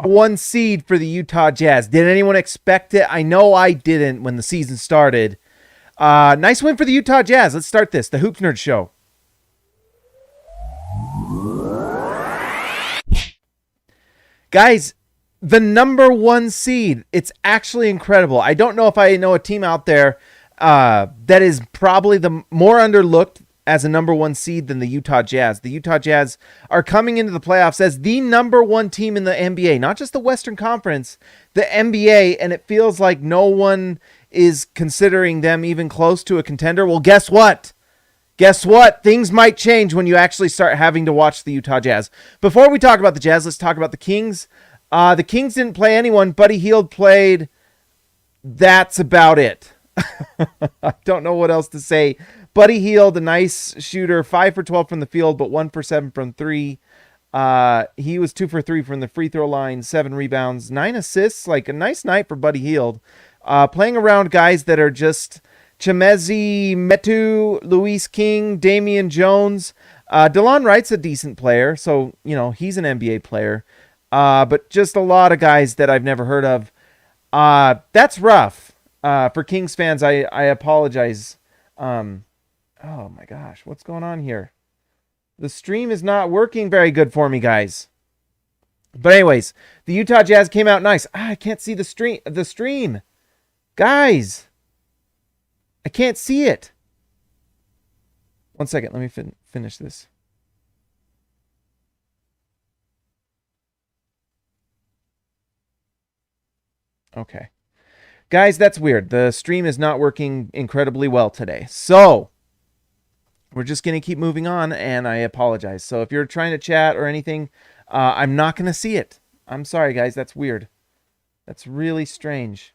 One seed for the Utah Jazz. Did anyone expect it? I know I didn't when the season started. Nice win for the Utah Jazz. Let's start this. The Hoops Nerd Show. Guys, the number one seed. It's actually incredible. I don't know if I know a team out there that is probably the more underlooked as a number one seed than the Utah Jazz. The Utah Jazz are coming into the playoffs as the number one team in the NBA, not just the Western Conference, the NBA, and it feels like no one is considering them even close to a contender. Well, guess what? Guess what? Things might change when you actually start having to watch the Utah Jazz. Before we talk about the Jazz, let's talk about the Kings. The Kings didn't play anyone. Buddy Hield played. That's about it. I don't know what else to say. Buddy Hield, a nice shooter, 5 for 12 from the field, but 1 for 7 from 3. He was 2 for 3 from the free throw line, 7 rebounds, 9 assists. Like a nice night for Buddy Hield. Playing around guys that are just Chemezi Metu, Luis King, Damian Jones. DeLon Wright's a decent player, so, he's an NBA player. But just a lot of guys that I've never heard of. That's rough. For Kings fans, I apologize. Oh my gosh, what's going on here? The stream is not working very good for me, guys. But anyways, the Utah Jazz came out nice. I can't see the stream. Guys, I can't see it. One second, let me finish this. Okay. Guys, that's weird. The stream is not working incredibly well today. So, we're just going to keep moving on, and I apologize. So, if you're trying to chat or anything, I'm not going to see it. I'm sorry, guys. That's weird. That's really strange.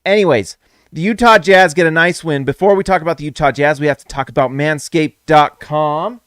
Anyways, the Utah Jazz get a nice win. Before we talk about the Utah Jazz, we have to talk about manscaped.com.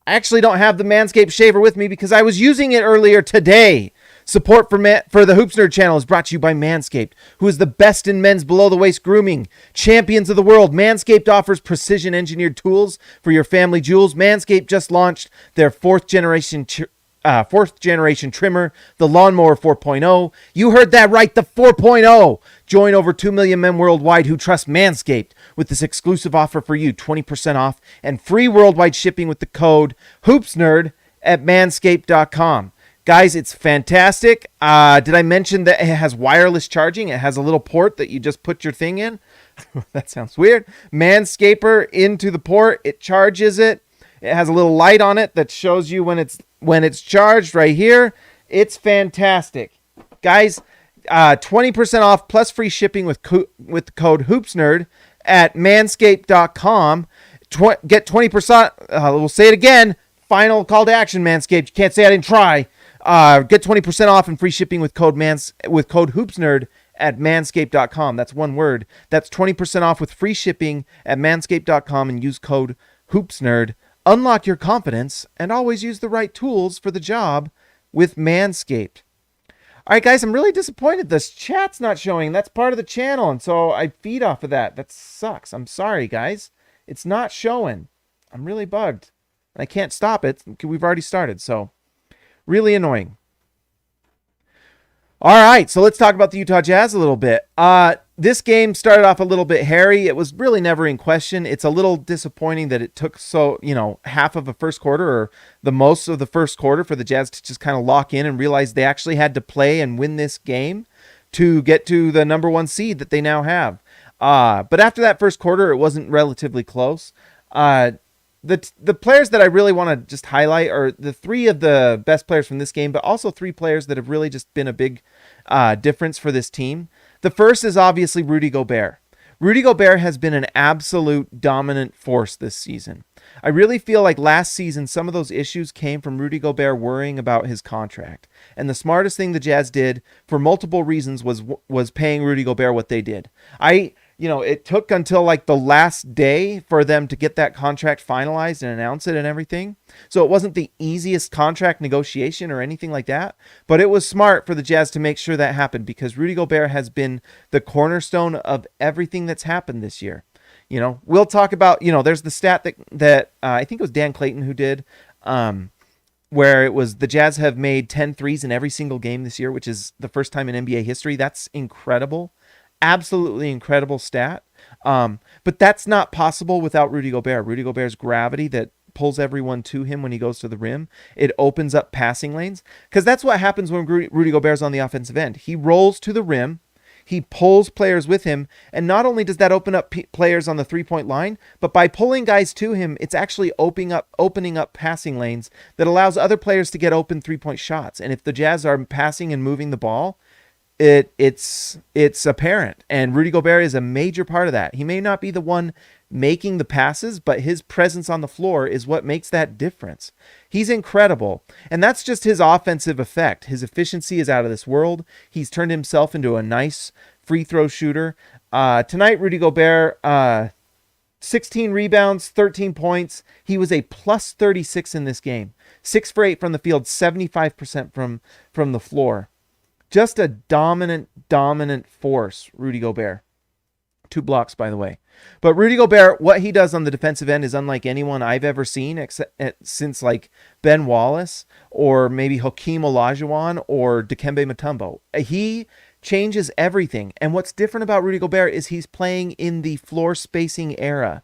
I actually don't have the Manscaped shaver with me because I was using it earlier today. Support for the Hoops Nerd channel is brought to you by Manscaped, who is the best in men's below-the-waist grooming. Champions of the world, Manscaped offers precision-engineered tools for your family jewels. Manscaped just launched their fourth generation trimmer, the Lawnmower 4.0. You heard that right, the 4.0. Join over 2 million men worldwide who trust Manscaped with this exclusive offer for you, 20% off and free worldwide shipping with the code HoopsNerd at manscaped.com. Guys, it's fantastic. Did I mention that it has wireless charging? It has a little port that you just put your thing in. That sounds weird. Manscaper into the port. It charges it. It has a little light on it that shows you when it's charged right here. It's fantastic. Guys, 20% off plus free shipping with the code HoopsNerd at manscaped.com. Get 20%. We'll say it again. Final call to action, Manscaped. You can't say I didn't try. Get 20% off and free shipping with code HoopsNerd at manscaped.com. That's one word. That's 20% off with free shipping at manscaped.com and use code HoopsNerd. Unlock your confidence and always use the right tools for the job with Manscaped. All right, guys, I'm really disappointed. This chat's not showing. That's part of the channel, and so I feed off of that. That sucks. I'm sorry, guys. It's not showing. I'm really bugged. I can't stop it. We've already started, so really annoying. All right, so let's talk about the Utah Jazz a little bit. This game started off a little bit hairy. It was really never in question. It's a little disappointing that it took half of a first quarter or the most of the first quarter for the Jazz to just kind of lock in and realize they actually had to play and win this game to get to the number one seed that they now have. But after that first quarter, it wasn't relatively close. The players that I really want to just highlight are the three of the best players from this game, but also three players that have really just been a big difference for this team. The first is obviously Rudy Gobert. Rudy Gobert has been an absolute dominant force this season. I really feel like last season, some of those issues came from Rudy Gobert worrying about his contract. And the smartest thing the Jazz did for multiple reasons was paying Rudy Gobert what they did. It took until like the last day for them to get that contract finalized and announce it and everything. So it wasn't the easiest contract negotiation or anything like that, but it was smart for the Jazz to make sure that happened because Rudy Gobert has been the cornerstone of everything that's happened this year. We'll talk about, there's the stat that I think it was Dan Clayton who did, where it was the Jazz have made 10 threes in every single game this year, which is the first time in NBA history. That's incredible. Absolutely incredible stat. But that's not possible without Rudy Gobert. Rudy Gobert's gravity that pulls everyone to him when he goes to the rim. It opens up passing lanes, because that's what happens when Rudy Gobert's on the offensive end. He rolls to the rim. He pulls players with him, and not only does that open up players on the three-point line, but by pulling guys to him, it's actually opening up passing lanes that allows other players to get open three-point shots. And if the Jazz are passing and moving the ball, it's apparent. And Rudy Gobert is a major part of that. He may not be the one making the passes, but his presence on the floor is what makes that difference. He's incredible. And that's just his offensive effect. His efficiency is out of this world. He's turned himself into a nice free throw shooter. Tonight, Rudy Gobert, 16 rebounds, 13 points. He was a plus 36 in this game. 6 for 8 from the field, 75% from the floor. Just a dominant force, Rudy Gobert. 2 blocks, by the way. But Rudy Gobert, what he does on the defensive end is unlike anyone I've ever seen since like Ben Wallace or maybe Hakeem Olajuwon or Dikembe Mutombo. He changes everything. And what's different about Rudy Gobert is he's playing in the floor spacing era.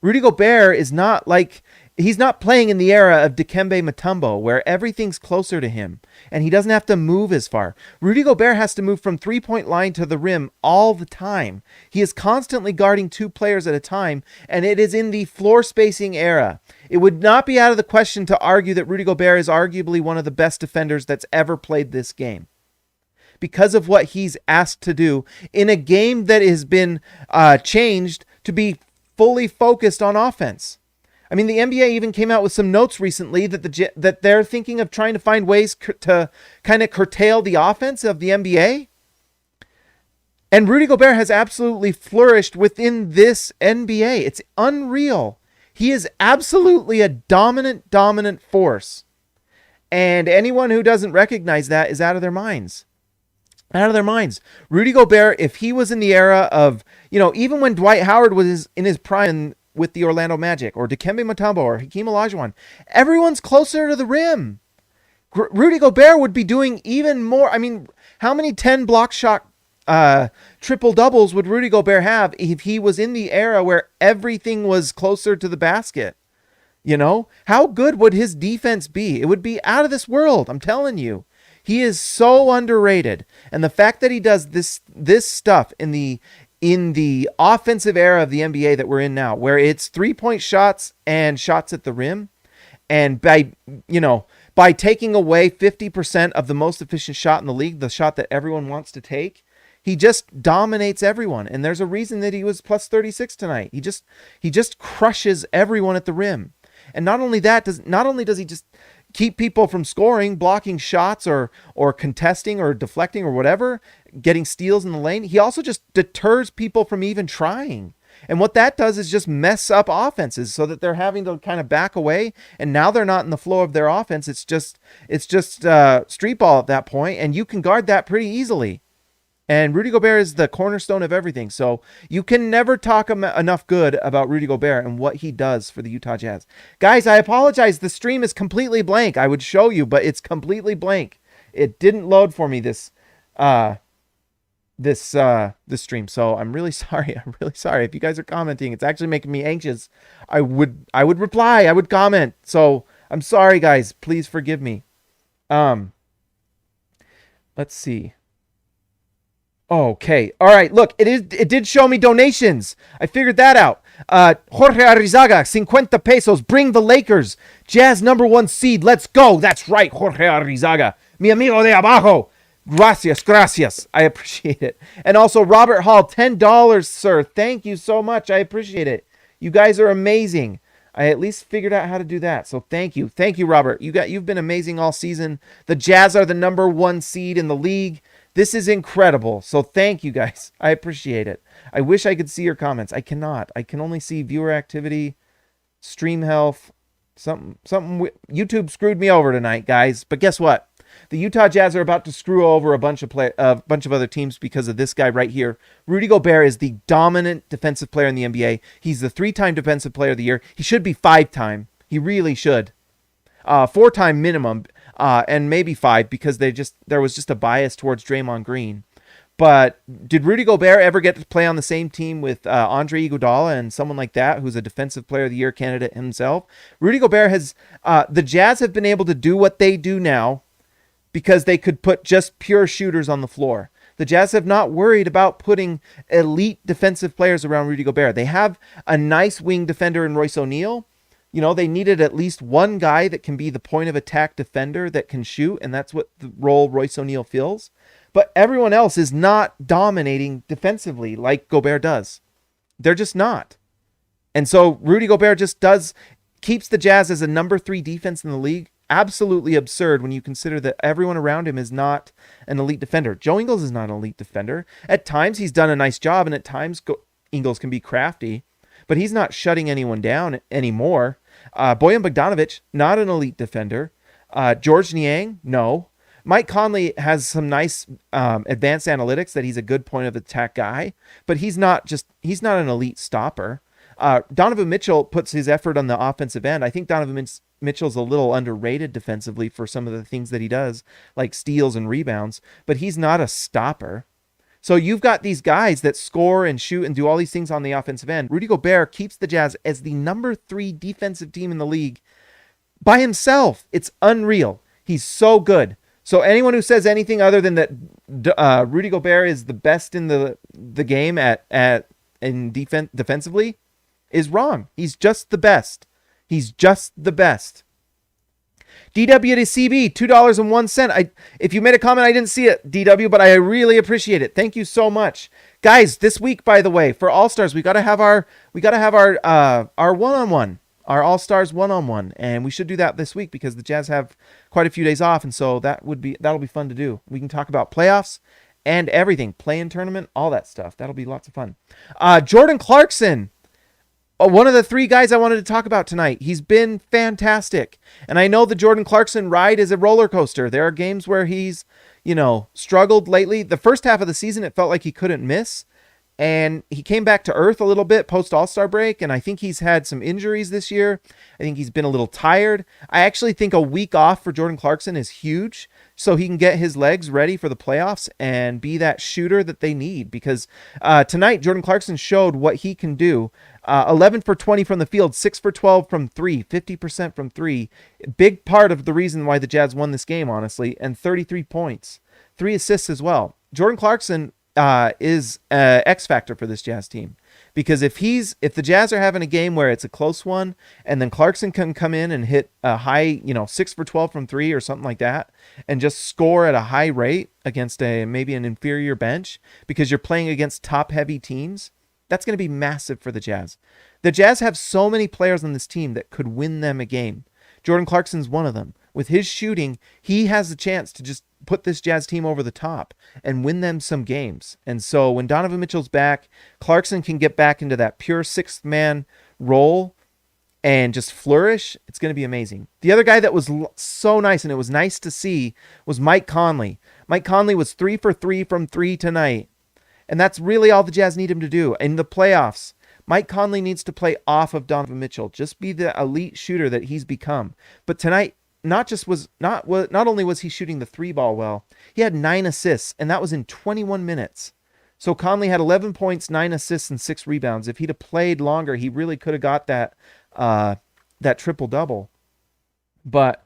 Rudy Gobert is not like, he's not playing in the era of Dikembe Mutombo where everything's closer to him and he doesn't have to move as far. Rudy Gobert has to move from three-point line to the rim all the time. He is constantly guarding 2 players at a time, and it is in the floor spacing era. It would not be out of the question to argue that Rudy Gobert is arguably one of the best defenders that's ever played this game, because of what he's asked to do in a game that has been changed to be fully focused on offense. I mean, the NBA even came out with some notes recently that they're thinking of trying to find ways to kind of curtail the offense of the NBA. And Rudy Gobert has absolutely flourished within this NBA. It's unreal. He is absolutely a dominant force. And anyone who doesn't recognize that is out of their minds. Out of their minds. Rudy Gobert, if he was in the era of, even when Dwight Howard was in his prime with the Orlando Magic, or Dikembe Mutombo, or Hakeem Olajuwon, everyone's closer to the rim. Rudy Gobert would be doing even more. I mean, how many 10 block shot triple doubles would Rudy Gobert have if he was in the era where everything was closer to the basket? How good would his defense be? It would be out of this world. I'm telling you. He is so underrated. And the fact that he does this stuff in the offensive era of the NBA that we're in now, where it's 3-point shots and shots at the rim, and by taking away 50% of the most efficient shot in the league, the shot that everyone wants to take, he just dominates everyone. And there's a reason that he was plus 36 tonight. He just crushes everyone at the rim. And not only does he just keep people from scoring, blocking shots or contesting or deflecting or whatever, getting steals in the lane, he also just deters people from even trying. And what that does is just mess up offenses so that they're having to kind of back away, and now they're not in the flow of their offense. It's just street ball at that point, and you can guard that pretty easily. And Rudy Gobert is the cornerstone of everything. So you can never talk enough good about Rudy Gobert and what he does for the Utah Jazz. Guys, I apologize. The stream is completely blank. I would show you, but it's completely blank. It didn't load for me this stream. So I'm really sorry. I'm really sorry. If you guys are commenting, it's actually making me anxious. I would reply. I would comment. So I'm sorry, guys. Please forgive me. Let's see. Okay. All right. Look, it did show me donations. I figured that out. Jorge Arrizaga, 50 pesos. Bring the Lakers. Jazz #1 seed. Let's go. That's right, Jorge Arrizaga. Mi amigo de abajo. Gracias. I appreciate it. And also Robert Hall, $10, sir. Thank you so much. I appreciate it. You guys are amazing. I at least figured out how to do that. So thank you. Thank you, Robert. You've been amazing all season. The Jazz are the #1 seed in the league. This is incredible. So thank you, guys. I appreciate it. I wish I could see your comments. I cannot. I can only see viewer activity, stream health, something. YouTube screwed me over tonight, guys. But guess what? The Utah Jazz are about to screw over a bunch of other teams because of this guy right here. Rudy Gobert is the dominant defensive player in the NBA. He's the 3-time defensive player of the year. He should be 5-time. He really should. 4-time minimum, and maybe 5 because there was just a bias towards Draymond Green. But did Rudy Gobert ever get to play on the same team with Andre Iguodala and someone like that, who's a Defensive Player of the Year candidate himself? Rudy Gobert has the Jazz have been able to do what they do now because they could put just pure shooters on the floor. The Jazz have not worried about putting elite defensive players around Rudy Gobert. They have a nice wing defender in Royce O'Neal. You know, they needed at least one guy that can be the point of attack defender that can shoot, and that's what the role Royce O'Neal fills. But everyone else is not dominating defensively like Gobert does. They're just not. And so Rudy Gobert keeps the Jazz as a number 3 defense in the league. Absolutely absurd when you consider that everyone around him is not an elite defender. Joe Ingles is not an elite defender. At times he's done a nice job, and at times Ingles can be crafty, but he's not shutting anyone down anymore. Bojan Bogdanovic, not an elite defender. George Niang, no. Mike Conley has some nice advanced analytics that he's a good point of attack guy, but he's not an elite stopper. Donovan Mitchell puts his effort on the offensive end. I think Donovan Mitchell's a little underrated defensively for some of the things that he does, like steals and rebounds, but he's not a stopper. So you've got these guys that score and shoot and do all these things on the offensive end. Rudy Gobert keeps the Jazz as the number 3 defensive team in the league by himself. It's unreal. He's so good. So anyone who says anything other than that Rudy Gobert is the best in the game defensively is wrong. He's just the best. He's just the best. DW to CB, $2.01. If you made a comment, I didn't see it, DW, but I really appreciate it. Thank you so much. Guys, this week, by the way, for All-Stars, we gotta have our one-on-one. Our All-Stars one-on-one, and we should do that this week because the Jazz have quite a few days off, and so that'll be fun to do. We can talk about playoffs and everything, play-in tournament, all that stuff. That'll be lots of fun. Jordan Clarkson, one of the 3 guys I wanted to talk about tonight. He's been fantastic, and I know the Jordan Clarkson ride is a roller coaster. There are games where he's, struggled lately. The first half of the season, it felt like he couldn't miss. And he came back to earth a little bit post All-Star break, and I think he's had some injuries this year. I think he's been a little tired. I actually think a week off for Jordan Clarkson is huge, so he can get his legs ready for the playoffs and be that shooter that they need. Because tonight, Jordan Clarkson showed what he can do. 11 for 20 from the field, 6 for 12 from 3, 50% from 3. Big part of the reason why the Jazz won this game, honestly, and 33 points. 3 assists as well. Jordan Clarkson is X factor for this Jazz team, because if the Jazz are having a game where it's a close one and then Clarkson can come in and hit a high 6 for 12 from 3 or something like that and just score at a high rate against maybe an inferior bench because you're playing against top heavy teams, that's going to be massive for the Jazz. The Jazz have so many players on this team that could win them a game. Jordan Clarkson's one of them. With his shooting, he has the chance to just put this Jazz team over the top and win them some games. And so when Donovan Mitchell's back, Clarkson can get back into that pure 6th man role and just flourish. It's going to be amazing. The other guy that was so nice, and it was nice to see, was Mike Conley. Mike Conley was 3 for 3 from 3 tonight. And that's really all the Jazz need him to do. In the playoffs, Mike Conley needs to play off of Donovan Mitchell. Just be the elite shooter that he's become. But tonight, not only was he shooting the 3 ball well, he had 9 assists, and that was in 21 minutes. So Conley had 11 points, 9 assists, and 6 rebounds. If he'd have played longer, he really could have got that triple-double. But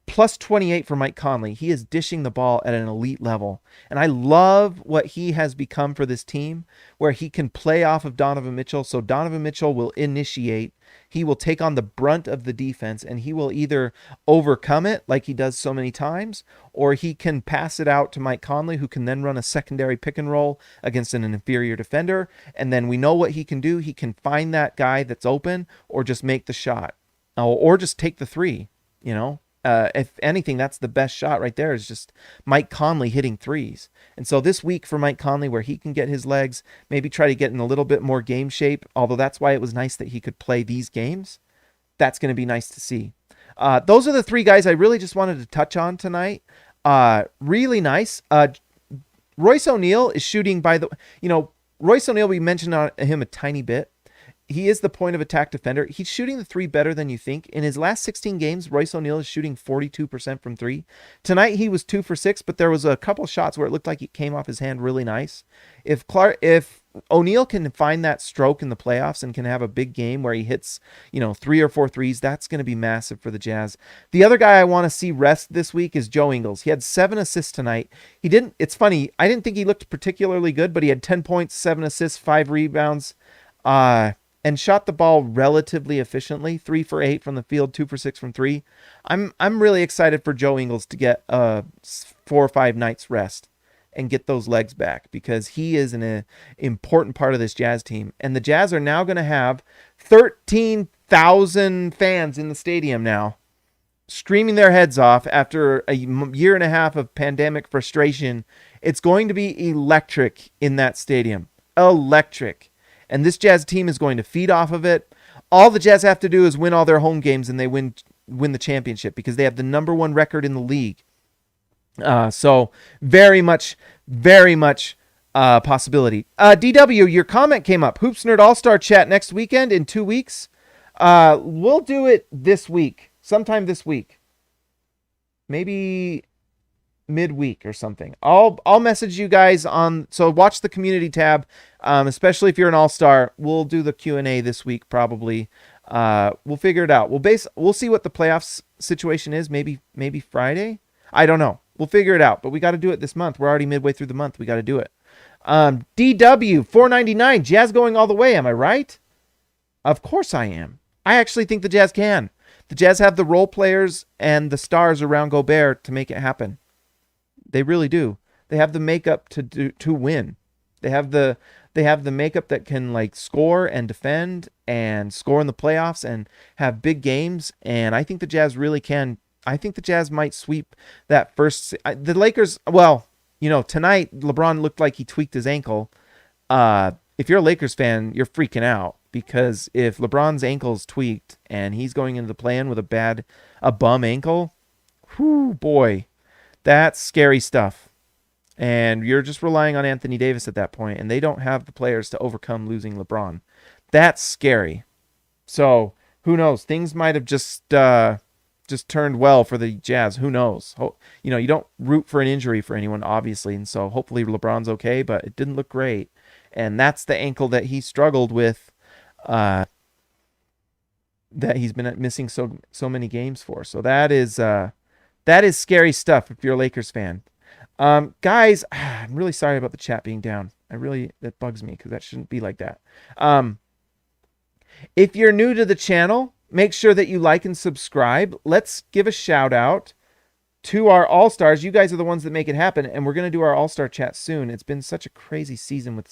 plus 28 for Mike Conley. He is dishing the ball at an elite level. And I love what he has become for this team, where he can play off of Donovan Mitchell. So Donovan Mitchell will initiate. He will take on the brunt of the defense, and he will either overcome it like he does so many times, or he can pass it out to Mike Conley, who can then run a secondary pick and roll against an inferior defender. And then we know what he can do. He can find that guy that's open or just make the shot. Or just take the 3, If anything, that's the best shot right there, is just Mike Conley hitting 3s. And so this week for Mike Conley, where he can get his legs, maybe try to get in a little bit more game shape, although that's why it was nice that he could play these games. That's going to be nice to see. Those are the 3 guys I really just wanted to touch on tonight. Really nice. Royce O'Neal is shooting Royce O'Neal, we mentioned him a tiny bit. he is the point of attack defender. He's shooting the three better than you think. In his last 16 games, Royce O'Neal is shooting 42% from three. Tonight he was 2 for 6, but there was a couple shots where it looked like it came off his hand really nice. If O'Neal can find that stroke in the playoffs and can have a big game where he hits, 3 or 4 threes, that's going to be massive for the Jazz. The other guy I want to see rest this week is Joe Ingles. He had 7 assists tonight. It's funny, I didn't think he looked particularly good, but he had 10 points, 7 assists, 5 rebounds, and shot the ball relatively efficiently. 3 for 8 from the field, 2 for 6 from 3. I'm really excited for Joe Ingles to get 4 or 5 nights rest and get those legs back, because he is an important part of this Jazz team. And the Jazz are now going to have 13,000 fans in the stadium now, screaming their heads off after a year and a half of pandemic frustration. It's going to be electric in that stadium. Electric. And this Jazz team is going to feed off of it. All the Jazz have to do is win all their home games and they win the championship, because they have the number 1 record in the league. So very much possibility. DW, your comment came up. Hoops Nerd All-Star Chat next weekend in 2 weeks. We'll do it this week, sometime this week, maybe midweek or something. I'll message you guys so watch the community tab, especially if you're an All-Star. We'll do the Q&A this week probably. We'll figure it out. We'll see what the playoffs situation is. Maybe Friday. I don't know. We'll figure it out, but we got to do it this month. We're already midway through the month. We got to do it. DW 499, Jazz going all the way. Am I right? Of course I am. I actually think the Jazz can. The Jazz have the role players and the stars around Gobert to make it happen. They really do. They have the makeup to win. They have the makeup that can score and defend and score in the playoffs and have big games. And I think the Jazz really can. I think the Jazz might sweep that first. The Lakers, tonight LeBron looked like he tweaked his ankle. If you're a Lakers fan, you're freaking out, because if LeBron's ankle's tweaked and he's going into the play-in with a bum ankle, whoo boy, that's scary stuff. And you're just relying on Anthony Davis at that point, and they don't have the players to overcome losing LeBron. That's scary. So who knows? Things might have just turned well for the Jazz. Who knows? You don't root for an injury for anyone, obviously, and so hopefully LeBron's okay, but it didn't look great. And that's the ankle that he struggled with, that he's been missing so many games for. So that is scary stuff if you're a Lakers fan. Guys, I'm really sorry about the chat being down. That bugs me, because that shouldn't be like that. If you're new to the channel, make sure that you like and subscribe. Let's give a shout out to our All-Stars. You guys are the ones that make it happen, and we're going to do our All-Star chat soon. It's been such a crazy season with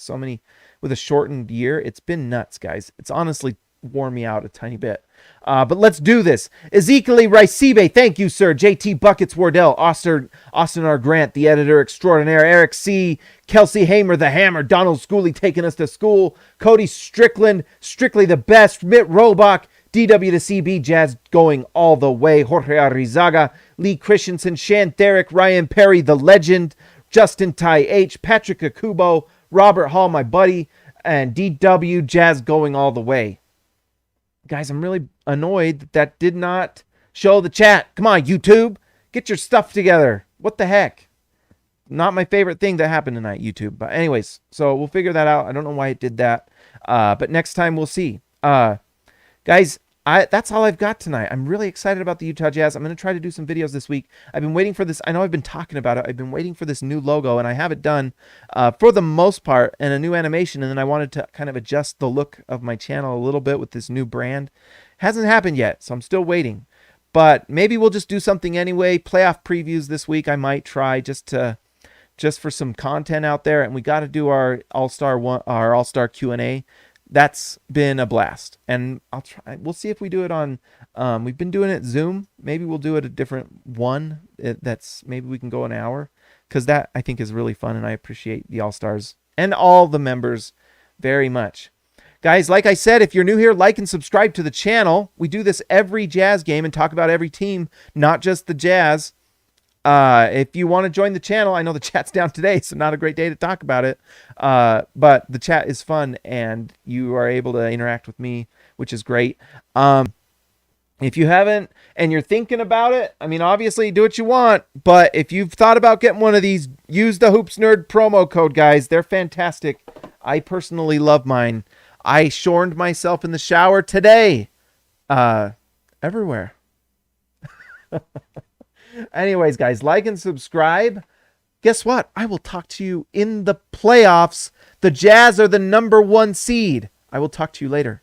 a shortened year. It's been nuts, guys. It's honestly worn me out a tiny bit. But let's do this. Ezekiel Ricibe, thank you, sir. JT Buckets Wardell, Austin R. Grant, the editor extraordinaire, Eric C., Kelsey Hamer, the Hammer, Donald Schooley taking us to school, Cody Strickland, Strictly the Best, Mitt Robach, DW to CB, Jazz going all the way, Jorge Arrizaga, Lee Christensen, Shan Therick, Ryan Perry, the legend, Justin Ty H, Patrick Akubo, Robert Hall, my buddy, and DW, Jazz going all the way. Guys, I'm really annoyed that did not show the chat. Come on, YouTube. Get your stuff together. What the heck? Not my favorite thing that happened tonight, YouTube. But anyways, so we'll figure that out. I don't know why it did that. But next time we'll see. Guys, that's all I've got tonight. I'm really excited about the Utah Jazz. I'm going to try to do some videos this week. I've been waiting for this. I know I've been talking about it. I've been waiting for this new logo, and I have it done for the most part, and a new animation. And then I wanted to kind of adjust the look of my channel a little bit with this new brand. Hasn't happened yet, so I'm still waiting. But maybe we'll just do something anyway. Playoff previews this week I might try just for some content out there. And we got to do our All-Star Q&A. That's been a blast, and we'll see if we do it on, we've been doing it Zoom. Maybe we'll do it a different one. Maybe we can go an hour, because that I think is really fun, and I appreciate the All-Stars and all the members very much. Guys, like I said, if you're new here, like and subscribe to the channel. We do this every Jazz game and talk about every team, not just the Jazz. If you want to join the channel, I know the chat's down today, so not a great day to talk about it. But the chat is fun, and you are able to interact with me, which is great. If you haven't and you're thinking about it, I mean, obviously do what you want, but if you've thought about getting one of these, use the Hoops Nerd promo code, guys. They're fantastic. I personally love mine. I shorned myself in the shower today. Everywhere. Anyways, guys, like and subscribe. Guess what? I will talk to you in the playoffs. The Jazz are the #1 seed. I will talk to you later.